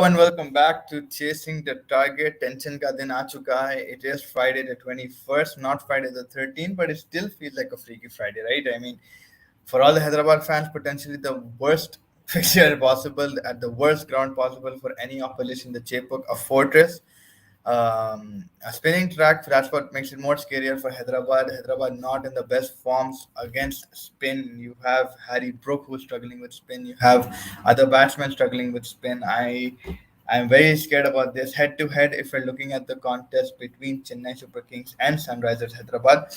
Hello and welcome back to Chasing the Target. Tension ka din aa chuka hai. It is Friday the 21st, not Friday the 13th, but it still feels like a freaky Friday, right? I mean, for all the Hyderabad fans, potentially the worst fixture possible at the worst ground possible for any opposition, the Chepauk, a fortress. A spinning track, that's what makes it more scarier for Hyderabad. Hyderabad not in the best forms against spin. You have Harry Brook who's struggling with spin. You have other batsmen struggling with spin. I'm very scared about this head to head. If we're looking at the contest between Chennai Super Kings and Sunrisers Hyderabad,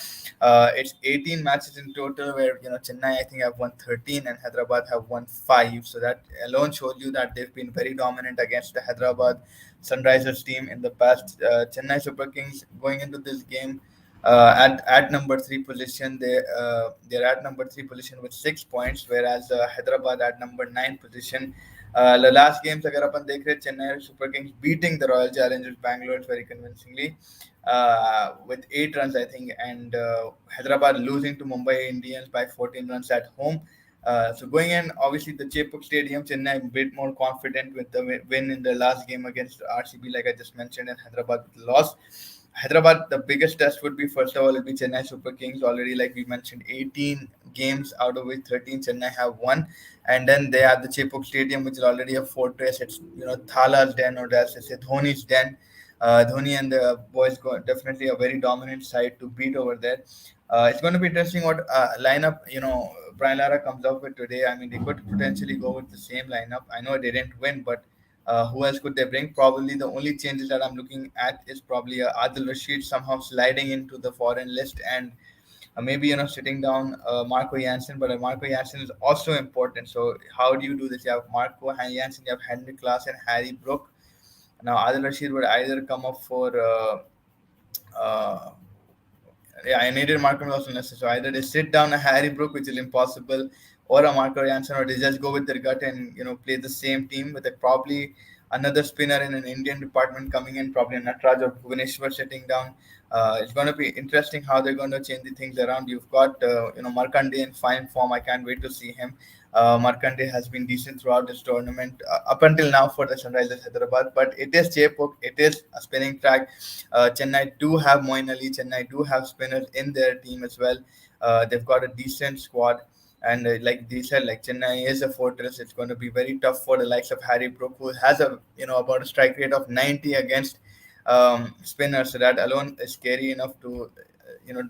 it's 18 matches in total. Where Chennai I think have won 13 and Hyderabad have won 5. So that alone shows you that they've been very dominant against the Hyderabad Sunrisers team in the past. Chennai Super Kings going into this game at number three position. They're at number three position with 6 points, whereas Hyderabad at number nine position. The last games, अगर अपन देख रहे Chennai Super Kings beating the Royal Challengers Bangalore very convincingly with 8 runs I think, and Hyderabad losing to Mumbai Indians by 14 runs at home. So going in, obviously the Chepauk Stadium, Chennai a bit more confident with the win in the last game against RCB, like I just mentioned, and Hyderabad with the loss. Hyderabad, the biggest test would be first of all will be Chennai Super Kings. Already, like we mentioned, 18 games out of which 13 Chennai have won, and then they have the Chepauk Stadium, which is already a fortress. It's Thala's den, or as I say, Dhoni's den. Dhoni and the boys go definitely a very dominant side to beat over there. It's going to be interesting what lineup Brian Lara comes up with today. I mean, they could potentially go with the same lineup. I know they didn't win, but who else could they bring? Probably the only changes that I'm looking at is probably Adil Rashid somehow sliding into the foreign list, and maybe sitting down Marco Janssen. But Marco Janssen is also important. So how do you do this? You have Marco Janssen, you have Henrik Klaas and Harry Brook. Now Adil Rashid would either come up for uh, yeah, I needed Marco also necessary. So either they sit down a Harry Brook, which is impossible, or a Marco Janssen, or they just go with their gut and play the same team with probably another spinner in an Indian department coming in, probably Natraj or Bhuvaneshwar sitting down. It's going to be interesting how they're going to change the things around. You've got Markande in fine form. I can't wait to see him. Markande has been decent throughout this tournament up until now for the Sunrisers Hyderabad, but it is Chepauk, it is a spinning track. Chennai do have Moin Ali, Chennai do have spinners in their team as well. They've got a decent squad, and like they said, like Chennai is a fortress. It's going to be very tough for the likes of Harry Brook, who has about a strike rate of 90 against spinners. So that alone is scary enough to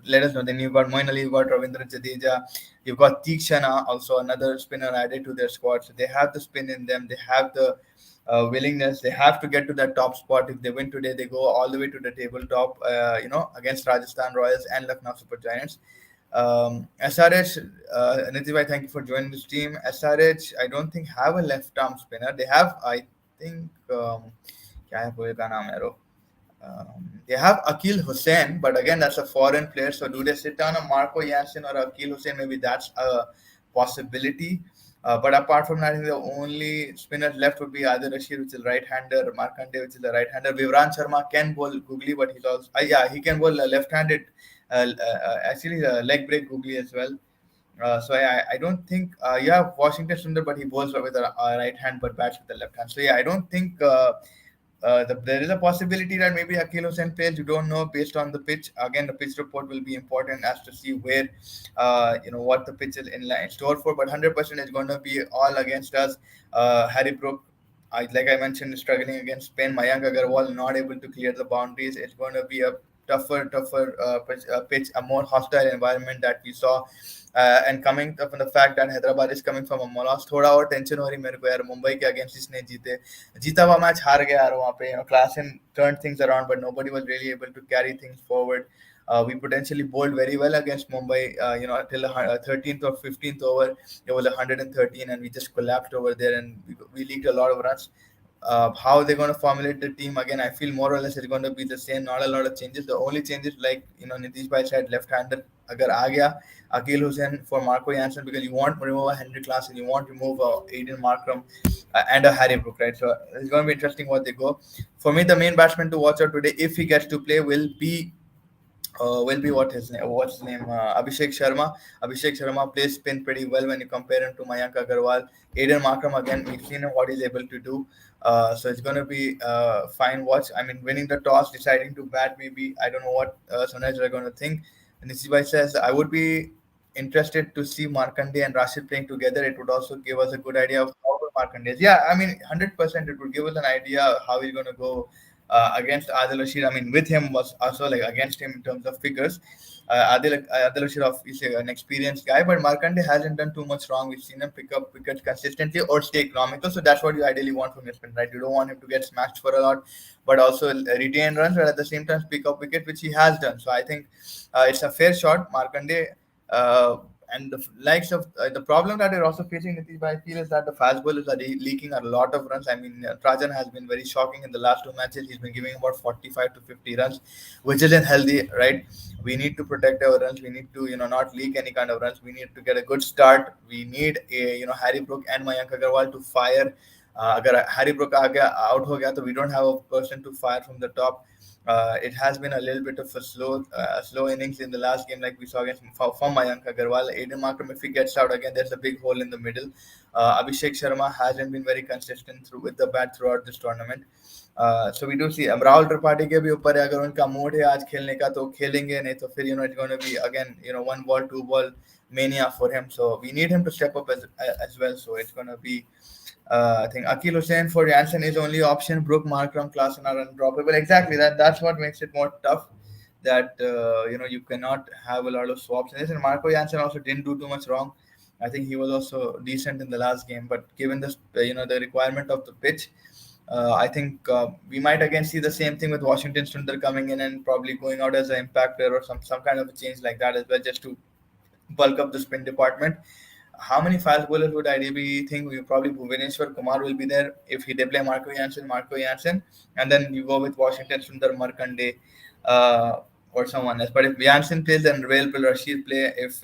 let us know. Then you've got Moin Ali, you've got Ravindra Jadeja, you've got Tikshana, also another spinner added to their squad. So they have the spin in them, they have the willingness, they have to get to that top spot. If they win today, they go all the way to the tabletop, against Rajasthan Royals and Lucknow Super Giants. SRH, Nitibhai, thank you for joining this team. SRH, I don't think have a left arm spinner. They have, I think, क्या है पूरे का नाम है रो? They have Akil Hussain, but again, that's a foreign player. So, do they sit down a Marco Janssen or Akil Hussain? Maybe that's a possibility. But apart from that, I think the only spinners left would be either Rashid, which is right-hander, Markande, which is a right-hander. Vivran Sharma can bowl googly, but he's also yeah, he can bowl a left-handed. Actually, leg break googly as well. So I don't think you have Washington Sundar, but he bowls with a right hand but bats with the left hand. So yeah, I don't think there is a possibility that maybe Akil Hussain plays. You don't know based on the pitch. Again, the pitch report will be important as to see where what the pitch is in store for. But 100% is going to be all against us. Harry Brook, like I mentioned, struggling against Spain. Mayank Agarwal not able to clear the boundaries. It's going to be a tougher pitch, a more hostile environment that we saw. And coming from the fact that Hyderabad is coming from a loss, थोड़ा और tension हो रही मेरे को यार. मुंबई के against इसने जीता हुआ मैच हार गया यार वहाँ पे. Klassen turned things around, but nobody was really able to carry things forward. We potentially bowled very well against Mumbai. Till the 13th or 15th over, it was 113, and we just collapsed over there, and we leaked a lot of runs. How they're going to formulate the team again, I feel more or less it's going to be the same. Not a lot of changes. The only changes, like Nitish Bhai said, left-hander agar aa gaya, Akil Hussain for Marco Janssen, because you want to remove a Henry Klaas and you want to remove Aiden Markram and a Harry Brook, right? So it's going to be interesting what they go. For me, the main batsman to watch out today, if he gets to play, will be what's his name? Abhishek Sharma. Abhishek Sharma plays spin pretty well when you compare him to Mayank Agarwal. Aiden Markram, again, we've seen what he's able to do. So it's going to be fine watch. I mean, winning the toss, deciding to bat, maybe. I don't know what Sunrise are going to think. And Nishibai says, I would be interested to see Markande and Rashid playing together. It would also give us a good idea of how good Markande is. Yeah, I mean, 100% it would give us an idea how he's going to go against Adil Rashid. I mean, with him was also like against him in terms of figures. Adil Rashid is an experienced guy, but Markande hasn't done too much wrong. We've seen him pick up wickets consistently or stay economical. So that's what you ideally want from your spin, right? You don't want him to get smashed for a lot, but also retain runs, but at the same time pick up wicket, which he has done. So I think it's a fair shot. Markande uh, and the likes of the problem that we're also facing, Nitish, I feel, is that the fast bowlers are leaking a lot of runs. I mean, Trajan has been very shocking in the last two matches. He's been giving about 45 to 50 runs, which isn't healthy, right? We need to protect our runs. We need to, not leak any kind of runs. We need to get a good start. We need Harry Brook and Mayank Agarwal to fire. अगर Harry Brook आ गया out हो गया तो we don't have a person to fire from the top. It has been a little bit of a slow innings in the last game, like we saw against from Mayank Agarwal. Aiden Markram, if he gets out again, there's a big hole in the middle. Abhishek Sharma hasn't been very consistent with the bat throughout this tournament. So we do see अब राहुल त्रिपाठी के भी ऊपर है, अगर उनका mood है आज खेलने का तो खेलेंगे, नहीं तो फिर it's going to be again one ball two ball mania for him. So we need him to step up as well. So it's going to be I think Akil Hussain for Janssen is only option. Brook, Markram, Klassen are undroppable. Exactly, that's what makes it more tough. That you cannot have a lot of swaps in this. And Marco Janssen also didn't do too much wrong. I think he was also decent in the last game. But given this, the requirement of the pitch, I think we might again see the same thing with Washington Sundar coming in and probably going out as an impactor or some kind of a change like that as well, just to bulk up the spin department. How many fast bowlers would ideally think? We probably Bhuvaneshwar Kumar will be there if they play Marco Jansen, and then you go with Washington Sundar Markande or someone else. But if Jansen plays, then will Rashid play? If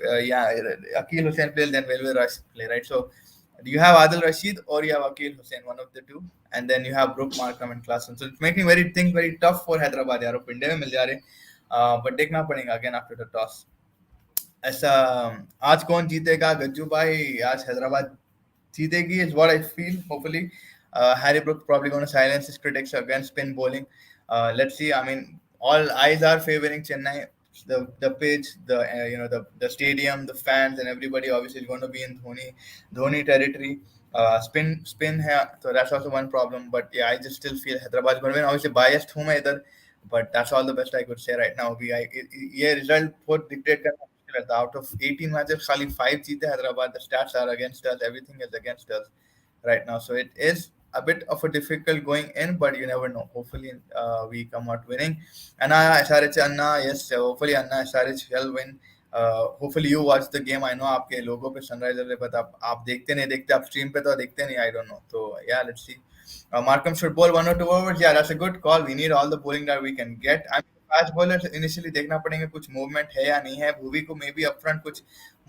Akil Hussain plays, then will Rashid play? Right. So you have Adil Rashid or you have Akil Hussain, one of the two, and then you have Brook Markham and Klassen. So it's making things very tough for Hyderabad. यार पिंडे में मिल जा रहे, but देखना पड़ेगा again after the toss. ऐसा आज कौन जीतेगा गज्जू भाई, आज हैदराबाद जीतेगी is what I feel. Hopefully Harry Brook probably going to silence his critics against spin bowling. Let's see. I mean, all eyes are favoring Chennai. The pitch, the stadium, the fans, and everybody obviously is going to be in Dhoni territory. Spin hai, so that's also one problem. But yeah, I just still feel Hyderabad is going to win. Obviously biased हूँ मैं इधर, but that's all the best I could say right now. ये result बहुत dictate करना मुश्किल रहता. Out of 18 matches, खाली 5 जीते Hyderabad. The stats are against us. Everything is against us right now. So it is a bit of a difficult going in, but you never know. Hopefully, we come out winning. Anna SRH, Anna, yes, hopefully Anna SRH shall win. Hopefully you watch the game. I know आपके लोगों पे Sunriser है, but आप देखते नहीं देखते, आप stream पे तो देखते नहीं. I don't know. So yeah, let's see. Markham should bowl 1 or 2 overs. Yeah, that's a good call. We need all the bowling that we can get. I mean, fast bowler initially देखना पड़ेगा कुछ movement है या नहीं है. भुवी को may be upfront कुछ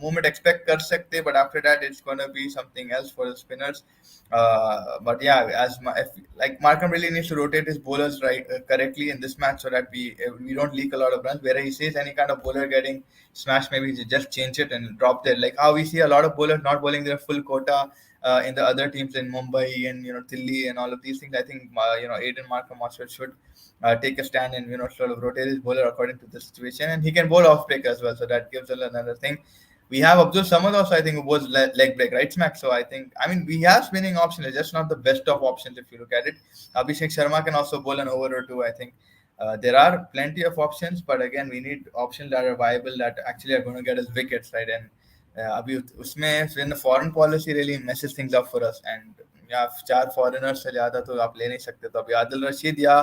movement expect कर सकते, but after that it's going to be something else for the spinners. But yeah, like Markham really needs to rotate his bowlers correctly in this match so that we don't leak a lot of runs. Where he sees any kind of bowler getting smashed, maybe he just change it and drop there. Like how we see a lot of bowlers not bowling their full quota in the other teams in Mumbai and Delhi and all of these things. I think Aiden Markham also should take a stand and sort of rotate his bowler according to the situation, and he can bowl off break as well. So that gives another thing. We have Abdul Samad also, I think, who was leg break, right, Smack? So I think, we have spinning options. It's just not the best of options if you look at it. Abhishek Sharma can also bowl an over or two, I think. There are plenty of options, but again, we need options that are viable, that actually are going to get us wickets, right? And when the foreign policy really messes things up for us, and या 4 foreigners से ज्यादा तो आप ले नहीं सकते. तो अभी आदिल रशीद या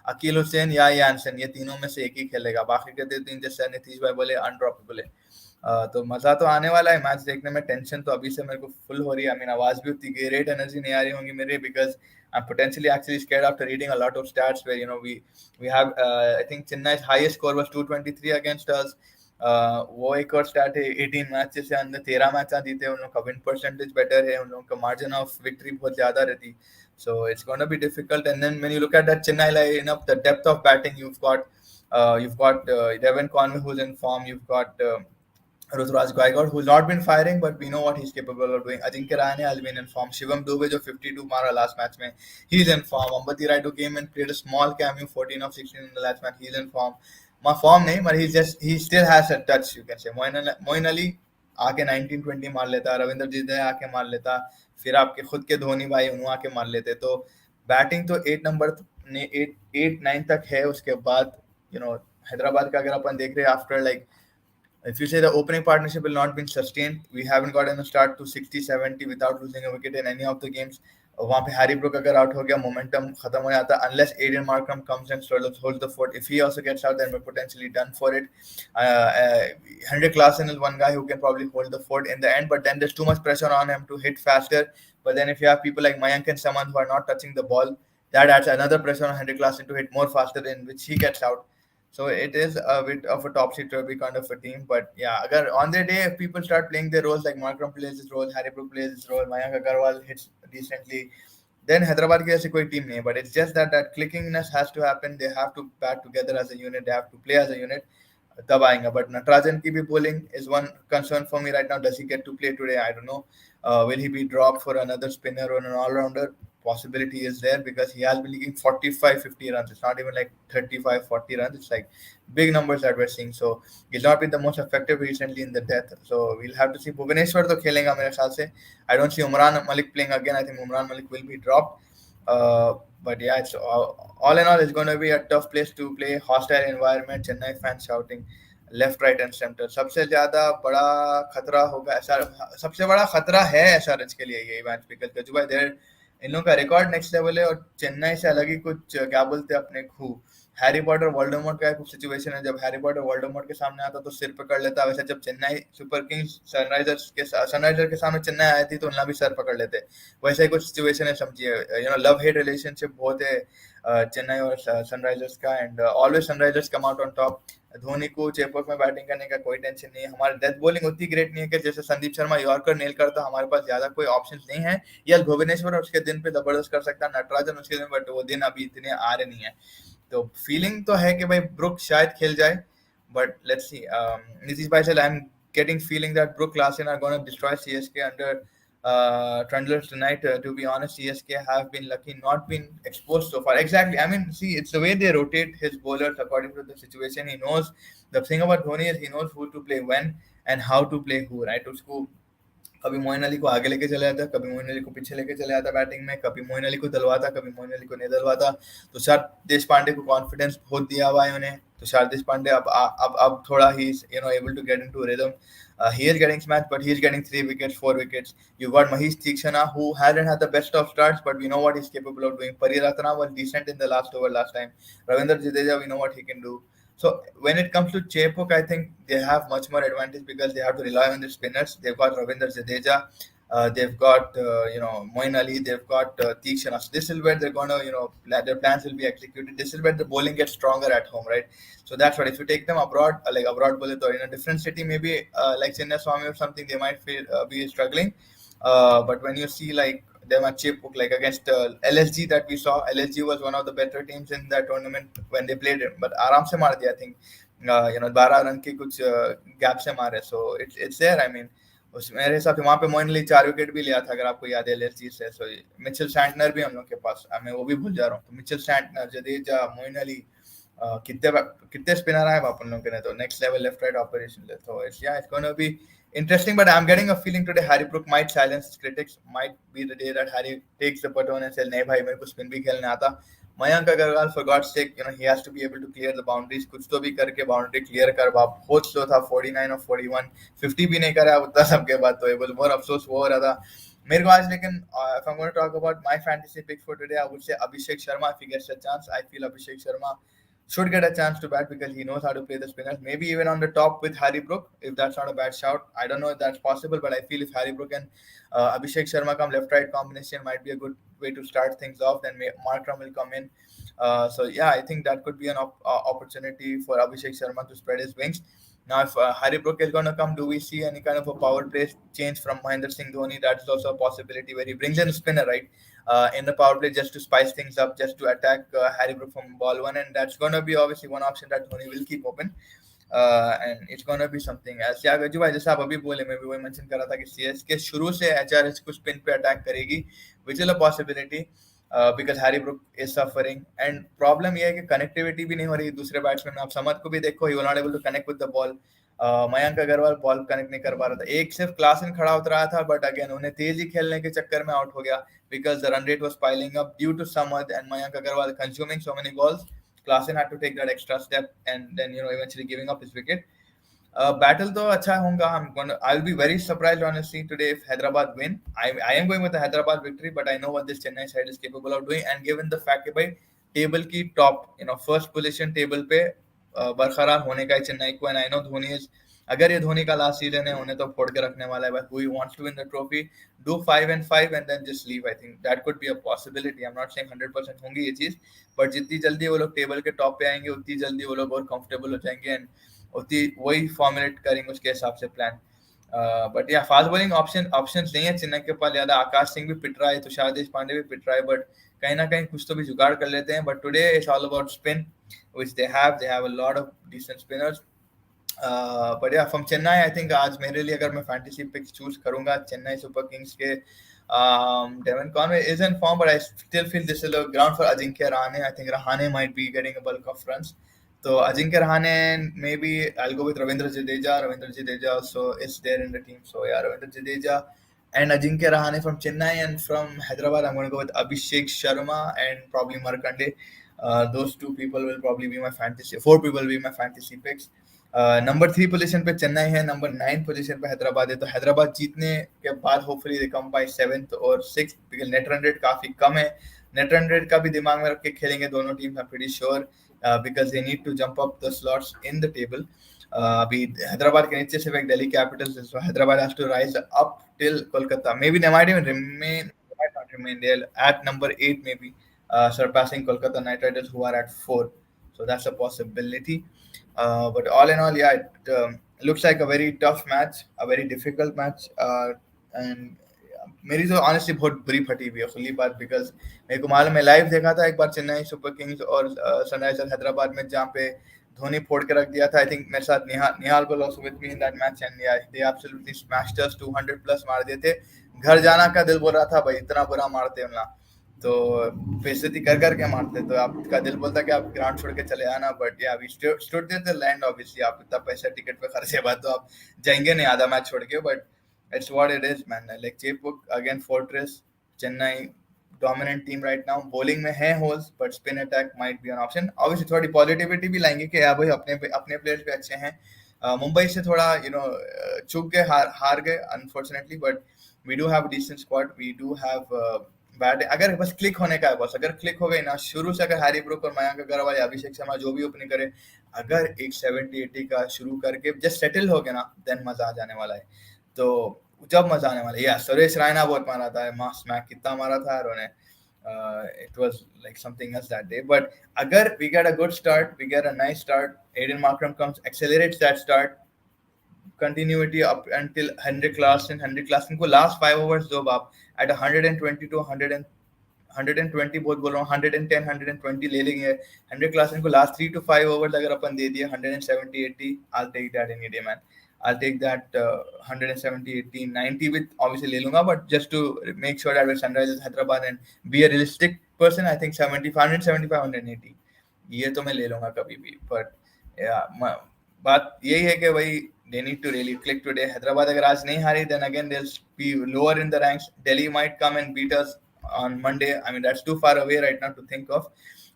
अकील हुसैन या यानसन, ये तीनों में से एक ही खेलेगा. बाकी के 3 जैसे नीतीश भाई बोले अनड्रॉपेबल है. तो मजा तो आने वाला है मैच देखने में. टेंशन तो अभी से मेरे को फुल हो रही है. आवाज भी उतनी ग्रेट एनर्जी नहीं आ रही होंगी मेरे, because I'm potentially actually scared after reading a lot of stats where we have I think Chennai's highest score was 223 against us. वो एक और स्टैट है 18 मैचेस से अंदर 13 मैच जीते, उन लोगों का विन परसेंटेज बेटर है, उन लोगों का मार्जिन ऑफ विक्ट्री बहुत ज्यादा रहती. So it's going to be difficult. And then when you look at that Chennai lineup, the depth of batting, you've got Devon Conway who's in form, you've got Ruturaj Gaikwad, who's not been firing, but we know what he's capable of doing. Ajinkya Rahane has been in form. Shivam Dubey, जो 52 मारा last match में, he's in form. Ambati Raidu came and played a small cameo, 14 of 16 in the last match. He's in form. My form नहीं, but he still has a touch. You can say Moin Ali आके 19-20 मार लेता, रविंद्र जडेजा आके मार लेता, फिर आपके खुद के धोनी भाई उन्होंने आके मार लेते. तो बैटिंग तो 8 नंबर ने 8 9 तक है. उसके बाद हैदराबाद का अगर अपन देख रहे हैं after like if you say the opening partnership will not be sustained, we haven't gotten a start to 60-70 without losing a wicket in any of the games. वहाँ पे हैरी ब्रुक अगर आउट हो गया, मोमेंटम खत्म हो जाता. Unless Aiden Markram comes and holds the fort, if he also gets out, then we're potentially done for it. Henrik Klassen is one guy who can probably hold the fort in the end, but then there's too much pressure on him to hit faster. But then if you have people like Mayank and Saman who are not touching the ball, that adds another pressure on Henrik Klassen to hit more faster, in which he gets out. So it is a bit of a topsy-turvy kind of a team. But yeah, agar on their day, if people start playing their roles, like Markram plays his role, Harry Brook plays his role, Mayank Agarwal hits decently, then Hyderabad की ऐसी कोई team नहीं है. But it's just that clickingness has to happen. They have to bat together as a unit. They have to play as a unit. तब आएंगे. But Natarajan की भी bowling is one concern for me right now. Does he get to play today? I don't know. Will he be dropped for another spinner or an all-rounder? Possibility is there because he has been leaking 45-50 runs. It's not even like 35-40 runs. It's like big numbers that we're seeing. So he's not been the most effective recently in the death. So we'll have to see. Bhubaneswar to खेलेगा मेरे ख्याल से. I don't see Umran Malik playing again. I think Umran Malik will be dropped. But yeah, it's all in all, it's going to be a tough place to play. Hostile environment, Chennai fans shouting left right and centre. सबसे ज्यादा बड़ा खतरा होगा सबसे बड़ा खतरा है SRH के लिए यही मैच, बिकॉज गजुभाई देर इन लोगों का रिकॉर्ड नेक्स्ट लेवल है और चेन्नई से अलग ही कुछ क्या बोलते हैं अपने खू. हैरी पॉटर वोल्डेमॉर्ट का कुछ सिचुएशन है. जब हैरी पॉटर वोल्डेमॉर्ट के सामने आता तो सिर पकड़ लेता. वैसे जब चेन्नई सुपर किंग्स सनराइजर के सामने चेन्नई आई थी तो उन्हें भी सर पकड़ लेते. वैसे ही कुछ सिचुएशन है, समझिए. लव हेट रिलेशनशिप बहुत है चेन्नई और सनराइजर्स का, and always Sunrisers come out on top. Dhoni को चेपौक में बैटिंग करने का कोई टेंशन नहीं है. हमारी डेथ बॉलिंग उतनी ग्रेट नहीं है कि जैसे संदीप शर्मा यॉर्कर नेल करता. हमारे पास ज्यादा कोई ऑप्शंस नहीं है. यस, भुवनेश्वर उसके दिन पे जबरदस्त कर सकता है, नटराजन उसके दिन, बट वो दिन अभी इतने आ रहे नहीं है. तो फीलिंग तो है कि भाई ब्रुक शायद खेल जाए, बट लेट्स सी. नीतीश भाई said I'm getting feeling that Brook Larson are going to destroy CSK under Trundlers tonight. To be honest, CSK have been lucky not been exposed so far. Exactly. I mean, see, it's the way they rotate his bowlers according to the situation. He knows, the thing about Dhoni is he knows who to play when and how to play who, right? उसको कभी मोइन अली को आगे लेके चले जाता, कभी मोइन अली को पीछे लेके चले जाता बैटिंग में, कभी मोइन अली को दलवाता, कभी मोइन अली को नहीं दलवाता. तुषार देशपांडे को कॉन्फिडेंस बहुत दिया हुआ है उन्हें. तुषार देशपांडे अब थोड़ा ही able to get into rhythm. He is getting smashed, but he is getting 3 wickets, 4 wickets. You've got Mahesh Theekshana, who hasn't had the best of starts, but we know what he's capable of doing. Pariratana was decent in the last over last time. Ravindra Jadeja, we know what he can do. So when it comes to Chepauk, I think they have much more advantage because they have to rely on the spinners. They've got Ravindra Jadeja, they've got Moin Ali, they've got Theekshana. So this is where they're gonna their plans will be executed. This is where the bowling gets stronger at home, right? So that's what, if you take them abroad, like abroad bullet or in a different city, maybe like Chennai Swami or something, they might be struggling. But when you see like them at Chepauk, like against LSG that we saw, LSG was one of the better teams in that tournament when they played it, but आराम से मार दिया. I think 12 run के कुछ gap से मारे. So it's there. I mean, उस मेरे हिसाब से वहाँ पे मोइन अली 4 विकेट भी लिया था अगर आपको याद है एलएसजी से. सो मिचेल सैंटनर भी हम लोग के पास, मैं वो भी भूल जा रहा हूँ. तो मिचेल सैंटनर, जडेजा, मोइन अली, कितने स्पिनर आए अपन लोगों के ने, तो next level left write operation ले. तो it's gonna be interesting, but I'm getting a feeling today Harry Brook might silence his critics. Might be the day that Harry takes the baton and says, "नहीं भाई मेरे को spin भी खेलने आता." Mayank Agarwal, for God's sake, he has to be able to clear the boundaries. कुछ तो भी करके boundary clear कर. बहुत slow था, 49 or 41, 50 भी नहीं करा उतना सबके बाद. तो ये बोल बहुत अफसोस वो हो रहा था मेरे को आज. लेकिन if I'm going to talk about my fantasy picks for today, I would say Abhishek Sharma. If he gets a chance, I feel Abhishek Sharma should get a chance to bat because he knows how to play the spinners. Maybe even on the top with Harry Brook, if that's not a bad shout. I don't know if that's possible, but I feel if Harry Brook and Abhishek Sharma come left-right combination, might be a good way to start things off. Then Markram will come in. So yeah, I think that could be an opportunity for Abhishek Sharma to spread his wings. Now, if Harry Brook is going to come, do we see any kind of a power play change from Mahendra Singh Dhoni? That's also a possibility where he brings in a spinner, right? In the power play just to spice things up, just to attack Harry Brook from ball one, and that's going to be obviously one option that Dhoni will keep open. And it's gonna be something else. या गजू भाई जैसे आप अभी बोले, मैं भी वही mention कर रहा था कि सीएसके शुरू से एचआरएच को स्पिन पे अटैक करेगी, which is a possibility because Harry Brook is suffering. And problem ये है कि कनेक्टिविटी भी नहीं हो रही दूसरे बैट्समैन में। आप समझ को भी देखो, he not able to connect with the ball. Mayank Agarwal ball connect नहीं कर पा रहा था, एक सिर्फ क्लासन खड़ा होता रहा था, बट अगेन उन्हें तेजी खेलने के चक्कर में आउट हो गया because the run rate was piling up due to summer and Mayank Agarwal consuming so many balls. Klassen had to take that extra step and then eventually giving up his wicket. Battle तो अच्छा होगा. I'll be very surprised honestly today if Hyderabad win. I am going with the Hyderabad victory, but I know what this Chennai side is capable of doing. And given the fact कि भाई table की top first position table पे बरकरार होने का है चेन्नई को, and I know Dhoni is, अगर ये धोनी का लास्ट सीजन है उन्हें तो फोड़ के रखने वाला है, but who wants to win the trophy, do 5 and 5 and then just leave. I think that could be a possibility. I am not saying 100% होंगी ये चीज, बट जितनी जल्दी वो लोग टेबल के टॉप पे आएंगे उतनी जल्दी वो लोग और कंफर्टेबल हो जाएंगे एंड उतनी वही फॉर्मुलेट करेंगे उसके हिसाब से प्लान. बट या फास्ट बॉलिंग ऑप्शंस नहीं है चेन्नई के पास ज्यादा. आकाश सिंह भी पिट रहा है, तुषार देशपांडे भी पिट रहा है, बट कहीं ना कहीं कुछ तो भी जुगाड़ कर लेते हैं. But today it's all about spin which they have a lot of decent spinners. But yeah, from Chennai, I think आज मेरे लिए अगर मैं फैंटेसी पिक्स चूज करूंगा चेन्नई सुपर किंग्स के, Devon Conway is in form, but I still feel this is a ground for Ajinkya Rahane. I think Rahane might be getting a bulk of runs. So Ajinkya Rahane, maybe I'll go with Ravindra Jadeja. Ravindra Jadeja also is there in the team. So yeah, Ravindra Jadeja and Ajinkya Rahane from Chennai, and from Hyderabad, I'm going to go with Abhishek Sharma and probably Markande. Those two people will probably be my fantasy. Four people will be my fantasy picks. Number 3 position पे चेन्नई है, number 9 position पे हैदराबाद है. तो हैदराबाद जीतने के बाद hopefully they come by 7th और 6th, because net run rate काफी कम है. नेट रन रेट का भी दिमाग में रख के खेलेंगे दोनों team, I am pretty sure, because they need to jump up the slots in the table. अभी हैदराबाद के नीचे सिर्फ एक दिल्ली कैपिटल्स है, so Hyderabad has to rise up till Kolkata. Maybe they might even remain, might not remain there at number 8 maybe, surpassing Kolkata Knight Riders who are at 4. So that's a possibility. But all in all, yeah, it looks like a very tough match, a very difficult match. And मेरी तो honestly बहुत बुरी फटी हुई है खुली बात, because मेरे को मालूम, मैं लाइव देखा था एक बार चेन्नई सुपर किंग्स और सनराइजर्स हैदराबाद में, जहाँ पे धोनी फोड़ के रख दिया था. आई थिंक मेरे साथ Nihal was also with me in that match, and they absolutely smashed us. 200 plus मार दिए थे. घर जाना का दिल बोल रहा था भाई, इतना बुरा मारते हैं ना, तो बेइज्जती कर करके मारते, तो आपका दिल बोलता कि आप ग्राउंड छोड़ के चले आना. But yeah we stood there the land. Obviously आप इतना पैसा टिकट पे खर्चे बाद तो आप जाएंगे नहीं आधा मैच छोड़ के, but it's what it is, man. Like Chepauk again, Fortress, Chennai, dominant team right now. Bowling में है holes, but spin attack might be an option. Obviously थोड़ी positivity भी लाएंगे कि यार भाई अपने players भी अच्छे हैं. मुंबई से थोड़ा चूक गए, हार गए unfortunately, but we do have a decent squad. We do have bat. अगर बस क्लिक होने का है, बस अगर क्लिक हो गई ना शुरू से, अगर हैरी ब्रुक और मयंक अग्रवाल या अभिषेक शर्मा जो भी ओपनिंग करे, अगर एक 70-80 का शुरू करके जस्ट सेटल हो गया ना, देन मजा आ जाने वाला है. तो जब मजा आने वाला है. या सुरेश रायना बहुत मारा था, मास स्मैक कितना मारा था यार उन्हें. It was like something else that day. But अगर we get a good start, we get a nice start, Aiden Markram comes, accelerates that start, continuity up until Henrik Larsson को last 5 overs दो बाप at 120 to 120 बहुत बोल रहा हूँ, 110 120 ले लेंगे. Henrik Larsson को last 3 to 5 overs अगर अपन दे दिए 170-80, I'll take that any day, man. I'll take that 170-80 90 with obviously ले लूंगा, but just to make sure that with Sunrisers Hyderabad and be a realistic person, I think 175 180 ये तो मैं ले लूंगा कभी भी. But yeah, बात यही है कि भाई they need to really click today. Hyderabad अगर आज नहीं हारी, then again they'll be lower in the ranks. Delhi might come and beat us on Monday. I mean, that's too far away right now to think of.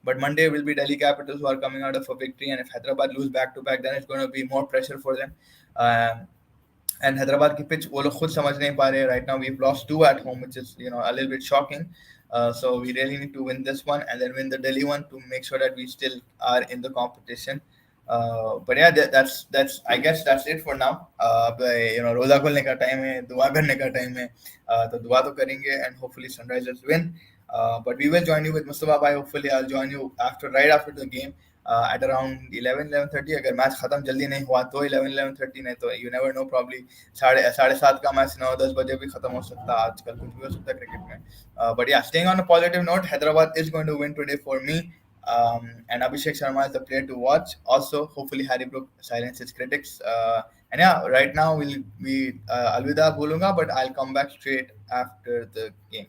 But Monday will be Delhi Capitals who are coming out of a victory, and if Hyderabad lose back to back, then it's going to be more pressure for them. And Hyderabad की pitch वो लोग खुद समझ नहीं पा रहे. Right now we've lost 2 at home, which is a little bit shocking. So we really need to win this one and then win the Delhi one to make sure that we still are in the competition. But yeah, that's I guess that's it for now. रोजा खोलने का time है, दुआ करने का time है, तो दुआ तो करेंगे and hopefully Sunrisers win. But we will join you with Mustafa bhai. Hopefully I'll join you right after the game at around 11-11:30. अगर मैच खत्म जल्दी नहीं हुआ तो 11-11:30, नहीं तो you never know, probably 7:30 का मैच 9-10 बजे भी खत्म हो सकता है. आजकल कुछ भी हो सकता है क्रिकेट में. But yeah, staying on a positive note, Hyderabad is going to win today for me. And Abhishek Sharma is the player to watch. Also, hopefully Harry Brook silences critics. And yeah, right now we'll be Alvida bolunga, but I'll come back straight after the game.